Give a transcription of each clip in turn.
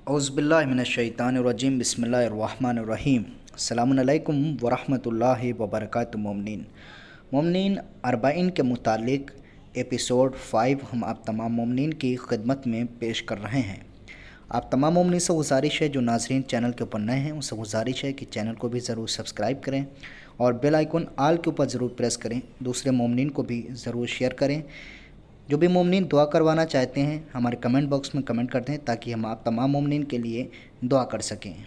औज़ुबिल्लाहिमिनश्शैतानिर्रजीम बिस्मिल्लाहिर्रहमानिर्रहीम। अस्सलामुअलैकुम वरहमतुल्लाहि वबरकातुहू। मोमिनीन अरबाइन के मुतालिक एपिसोड 5 हम आप तमाम मोमिनीन की खिदमत में पेश कर रहे हैं। आप तमाम मोमिनीन से गुजारिश है, जो नाज़रीन चैनल के ऊपर नए हैं उनसे गुजारिश है कि चैनल को भी ज़रूर सब्सक्राइब करें और बेल आइकन आल के ऊपर ज़रूर प्रेस करें। दूसरे मोमिनीन को भी ज़रूर शेयर करें। जो भी मोमिनीन दुआ करवाना चाहते हैं हमारे कमेंट बॉक्स में कमेंट कर दें ताकि हम आप तमाम मोमिनीन के लिए दुआ कर सकें।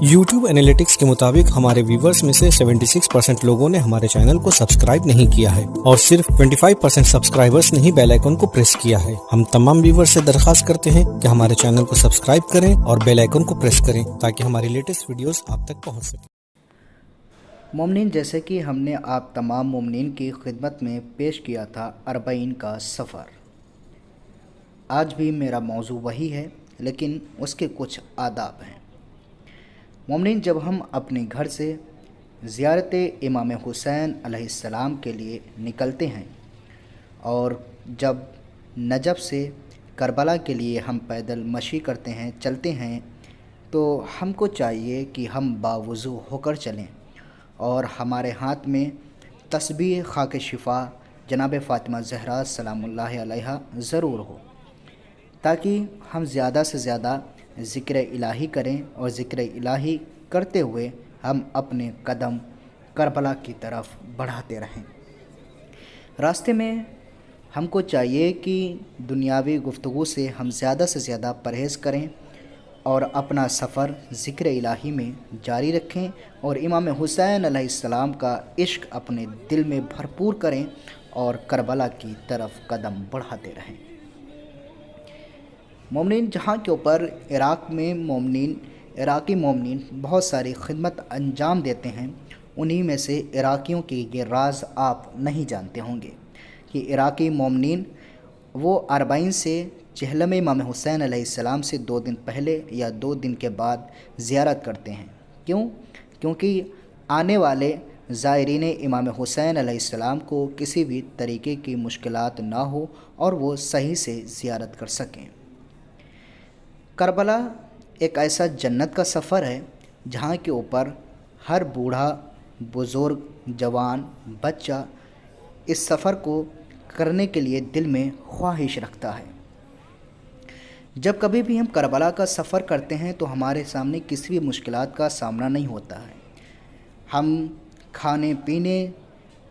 YouTube एनालिटिक्स के मुताबिक हमारे व्यूवर्स में से 76% लोगों ने हमारे चैनल को सब्सक्राइब नहीं किया है और सिर्फ 25% सब्सक्राइबर्स ने ही बेल आइकन को प्रेस किया है। हम तमाम व्यूवर्स से दरखास्त करते हैं कि हमारे चैनल को सब्सक्राइब करें और बेल आइकन को प्रेस करें ताकि हमारी लेटेस्ट वीडियोस आप तक पहुंच सके। मोमिनीन, जैसे कि हमने आप तमाम मोमिनीन की खिदमत में पेश किया था अरबाइन का सफ़र, आज भी मेरा मौजू वही है लेकिन उसके कुछ आदाब हैं। मोमिनीन, जब हम अपने घर से ज़ियारत इमाम हुसैन अलैहिस्सलाम के लिए निकलते हैं और जब नजफ़ से करबला के लिए हम पैदल मशी करते हैं, चलते हैं, तो हमको चाहिए कि हम बावुज़ू होकर चलें और हमारे हाथ में तस्बीह खाक शिफा जनाब फ़ातिमा ज़हरा सलामुल्लाह अलैहा ज़रूर हो, ताकि हम ज़्यादा से ज़्यादा ज़िक्र इलाही करें और ज़िक्र इलाही करते हुए हम अपने कदम करबला की तरफ बढ़ाते रहें। रास्ते में हमको चाहिए कि दुनियावी गुफ्तगू से हम ज़्यादा से ज़्यादा परहेज़ करें और अपना सफ़र ज़िक्र इलाही में जारी रखें और इमाम हुसैन अलैहिस्सलाम का इश्क अपने दिल में भरपूर करें और करबला की तरफ कदम बढ़ाते रहें। मोमिनीन, जहाँ के ऊपर इराक़ी मोमिनीन बहुत सारी खिदमत अंजाम देते हैं, उन्हीं में से इराक़ियों के ये राज आप नहीं जानते होंगे कि इराक़ी मोमिनीन वो अरबाइन से चहलम इमाम हुसैन अलैहिस्सलाम से 2 दिन पहले या 2 दिन के बाद ज़ियारत करते हैं। क्यों? क्योंकि आने वाले ज़ायरीन इमाम हुसैन अलैहिस्सलाम को किसी भी तरीके की मुश्किलात ना हो और वो सही से ज़ियारत कर सकें। करबला एक ऐसा जन्नत का सफ़र है जहाँ के ऊपर हर बूढ़ा, बुज़ुर्ग, जवान, बच्चा इस सफ़र को करने के लिए दिल में ख्वाहिश रखता है। जब कभी भी हम करबला का सफ़र करते हैं तो हमारे सामने किसी भी मुश्किलात का सामना नहीं होता है। हम खाने पीने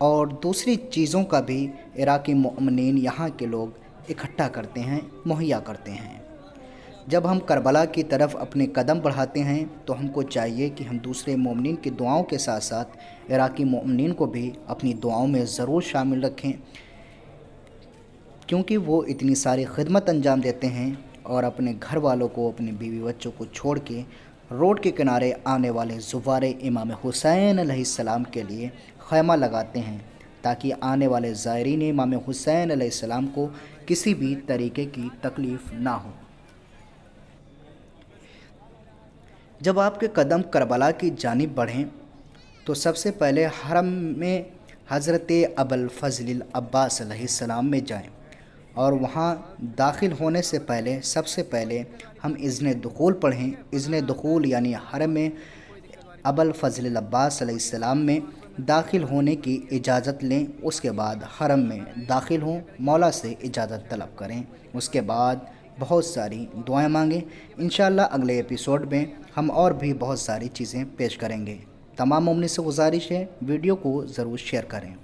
और दूसरी चीज़ों का भी इराक़ी मोमिनीन यहाँ के लोग इकट्ठा करते हैं, मुहैया करते हैं। जब हम करबला की तरफ अपने कदम बढ़ाते हैं तो हमको चाहिए कि हम दूसरे मोमिनीन की दुआओं के साथ साथ इराक़ी मोमिनीन को भी अपनी दुआओं में ज़रूर शामिल रखें, क्योंकि वो इतनी सारी खिदमत अंजाम देते हैं और अपने घर वालों को, अपने बीवी बच्चों को छोड़ के रोड के किनारे आने वाले ज़ुवारे इमाम हुसैन अलैहिस्सलाम के लिए ख़ैमा लगाते हैं ताकि आने वाले ज़ायरीन इमाम हुसैन अलैहिस्सलाम को किसी भी तरीके की तकलीफ़ ना हो। जब आपके कदम करबला की जानिब बढ़ें तो सबसे पहले हरम में हज़रत अबुल फ़ज़्ल अब्बास अलैहिस्सलाम में जाएं और वहाँ दाखिल होने से पहले सबसे पहले हम इज़्न दुख़ूल पढ़ें। इज़्न दुख़ूल यानी हरम में अबुल फ़ज़्ल अब्बास अलैहिस्सलाम में दाखिल होने की इजाज़त लें। उसके बाद हरम में दाखिल हों, मौला से इजाज़त तलब करें। उसके बाद बहुत सारी दुआएं मांगें। इंशाअल्लाह अगले एपिसोड में हम और भी बहुत सारी चीज़ें पेश करेंगे। तमाम मोमिनीन से गुजारिश है वीडियो को ज़रूर शेयर करें।